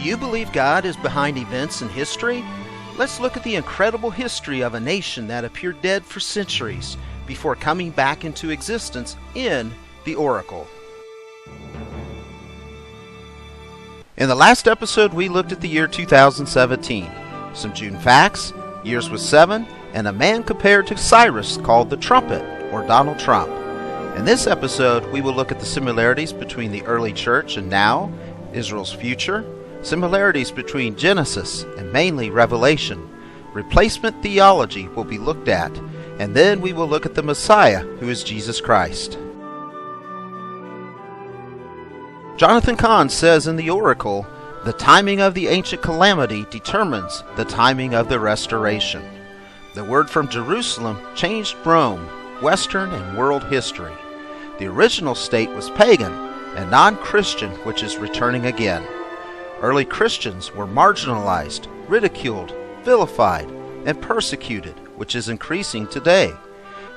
you believe God is behind events in history? Let's look at the incredible history of a nation that appeared dead for centuries before coming back into existence in the Oracle. In the last episode, we looked at the year 2017, some June facts, years with 7, and a man compared to Cyrus called the Trumpet, or Donald Trump. In this episode, we will look at the similarities between the early church and now, Israel's future, similarities between Genesis and mainly Revelation. Replacement theology will be looked at, and then we will look at the Messiah, who is Jesus Christ. Jonathan Cahn says in the Oracle, the timing of the ancient calamity determines the timing of the restoration. The word from Jerusalem changed Rome, Western and world history. The original state was pagan and non-Christian, which is returning again. Early Christians were marginalized, ridiculed, vilified, and persecuted, which is increasing today.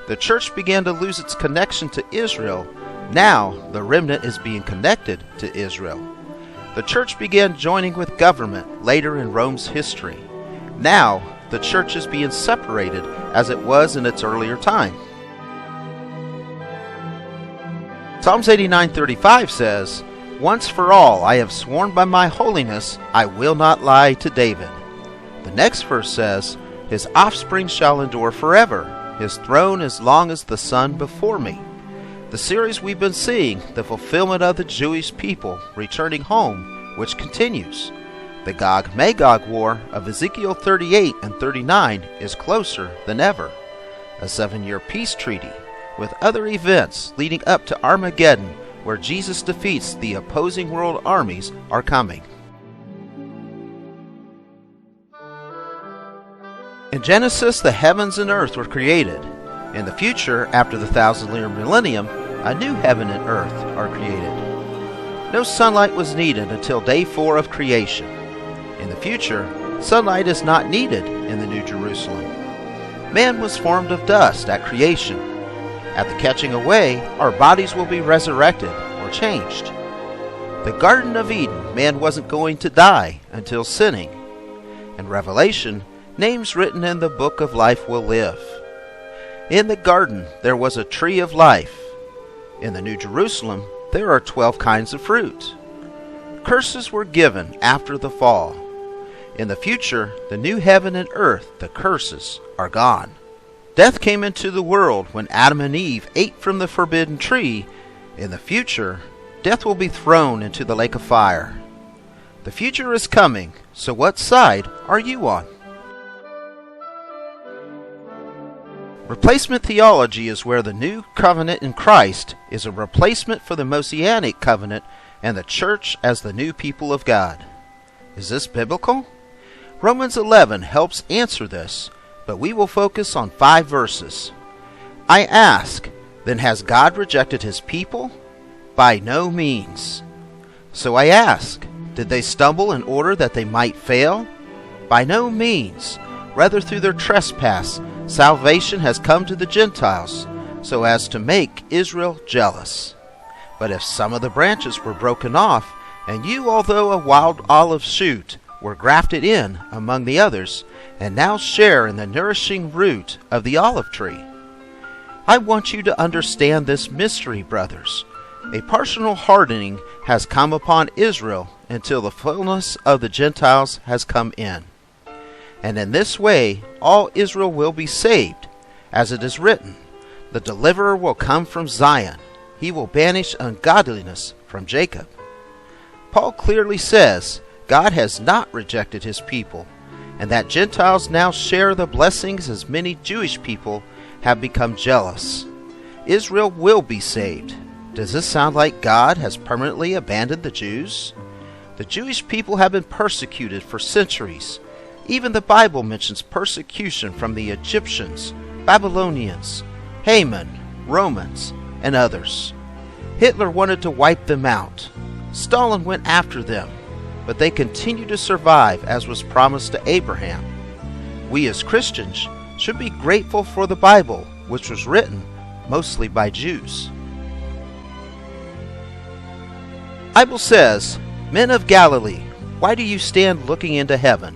The church began to lose its connection to Israel. Now, the remnant is being connected to Israel. The church began joining with government later in Rome's history. Now, the church is being separated as it was in its earlier time. Psalms 89:35 says, "Once for all I have sworn by my holiness, I will not lie to David." The next verse says, "His offspring shall endure forever, his throne as long as the sun before me." The series we've been seeing, the fulfillment of the Jewish people returning home, which continues. The Gog-Magog war of Ezekiel 38 and 39 is closer than ever. A 7-year peace treaty, with other events leading up to Armageddon, where Jesus defeats the opposing world armies, are coming. In Genesis, the heavens and earth were created. In the future, after the 1,000-year millennium, a new heaven and earth are created. No sunlight was needed until day 4 of creation. In the future, sunlight is not needed in the New Jerusalem. Man was formed of dust at creation. At the catching away, our bodies will be resurrected or changed. The Garden of Eden, man wasn't going to die until sinning. In Revelation, names written in the book of life will live. In the garden, there was a tree of life. In the New Jerusalem, there are 12 kinds of fruit. Curses were given after the fall. In the future, the new heaven and earth, the curses are gone. Death came into the world when Adam and Eve ate from the forbidden tree. In the future, death will be thrown into the lake of fire. The future is coming, so what side are you on? Replacement theology is where the new covenant in Christ is a replacement for the Mosaic covenant and the church as the new people of God. Is this biblical? Romans 11 helps answer this, but we will focus on 5 verses. I ask, then has God rejected his people? By no means. So I ask, did they stumble in order that they might fail? By no means. Rather, through their trespass, salvation has come to the Gentiles, so as to make Israel jealous. But if some of the branches were broken off, and you, although a wild olive shoot, were grafted in among the others, and now share in the nourishing root of the olive tree. I want you to understand this mystery, brothers. A partial hardening has come upon Israel until the fullness of the Gentiles has come in. And in this way all Israel will be saved, as it is written, the deliverer will come from Zion. He will banish ungodliness from Jacob. Paul clearly says God has not rejected his people, and that Gentiles now share the blessings as many Jewish people have become jealous. Israel will be saved. Does this sound like God has permanently abandoned the Jews? The Jewish people have been persecuted for centuries. Even the Bible mentions persecution from the Egyptians, Babylonians, Haman, Romans, and others. Hitler wanted to wipe them out. Stalin went after them, but they continue to survive as was promised to Abraham. We as Christians should be grateful for the Bible, which was written mostly by Jews. The Bible says, "Men of Galilee, Why do you stand looking into heaven?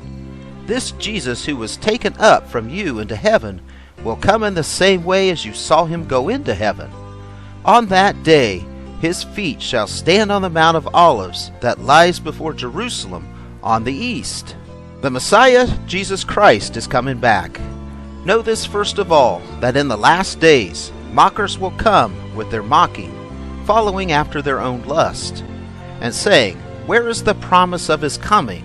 This Jesus who was taken up from you into heaven will come in the same way as you saw him go into heaven. On that day his feet shall stand on the Mount of Olives that lies before Jerusalem on the east. The Messiah, Jesus Christ, is coming back. Know this first of all, that in the last days mockers will come with their mocking, following after their own lust, and saying, Where is the promise of his coming?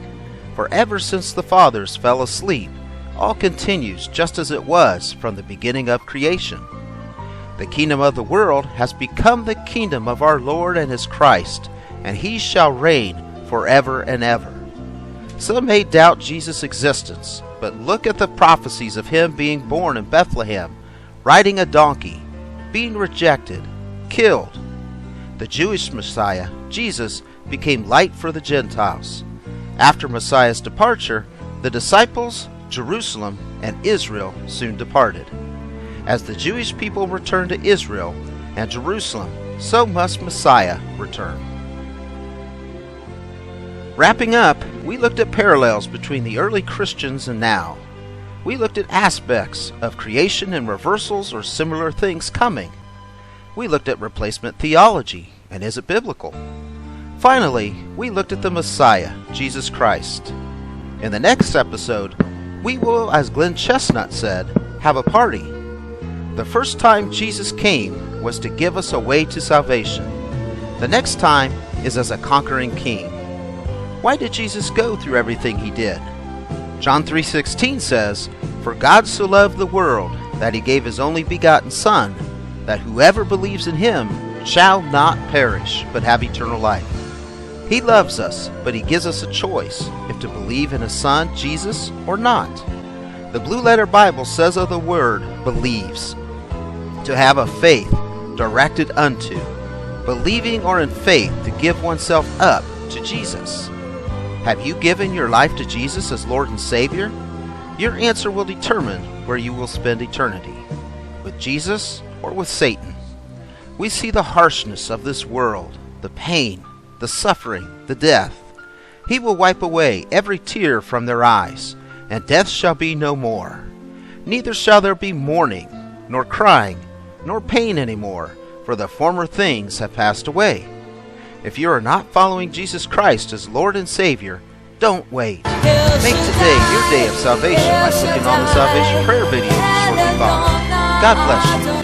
For ever since the fathers fell asleep, all continues just as it was from the beginning of creation. The kingdom of the world has become the kingdom of our Lord and his Christ, and he shall reign forever and ever. Some may doubt Jesus' existence, but look at the prophecies of him being born in Bethlehem, riding a donkey, being rejected, killed. The Jewish Messiah, Jesus, became light for the Gentiles. After Messiah's departure, the disciples, Jerusalem, and Israel soon departed. As the Jewish people returned to Israel and Jerusalem, so must Messiah return. Wrapping up, we looked at parallels between the early Christians and now. We looked at aspects of creation and reversals or similar things coming. We looked at replacement theology, and is it biblical? Finally, we looked at the Messiah, Jesus Christ. In the next episode, we will, as Glenn Chestnut said, have a party. The first time Jesus came was to give us a way to salvation. The next time is as a conquering king. Why did Jesus go through everything he did? John 3:16 says, For God so loved the world that he gave his only begotten Son, that whoever believes in him shall not perish, but have eternal life. He loves us, but he gives us a choice if to believe in his Son, Jesus, or not. The Blue Letter Bible says of the word believes, to have a faith directed unto, believing or in faith to give oneself up to Jesus. Have you given your life to Jesus as Lord and Savior? Your answer will determine where you will spend eternity, with Jesus or with Satan. We see the harshness of this world, the pain, the suffering, the death. He will wipe away every tear from their eyes, and death shall be no more. Neither shall there be mourning, nor crying, nor pain any more, for the former things have passed away. If you are not following Jesus Christ as Lord and Savior, don't wait. Make today your day of salvation by clicking on the salvation prayer video shortly following. God bless you.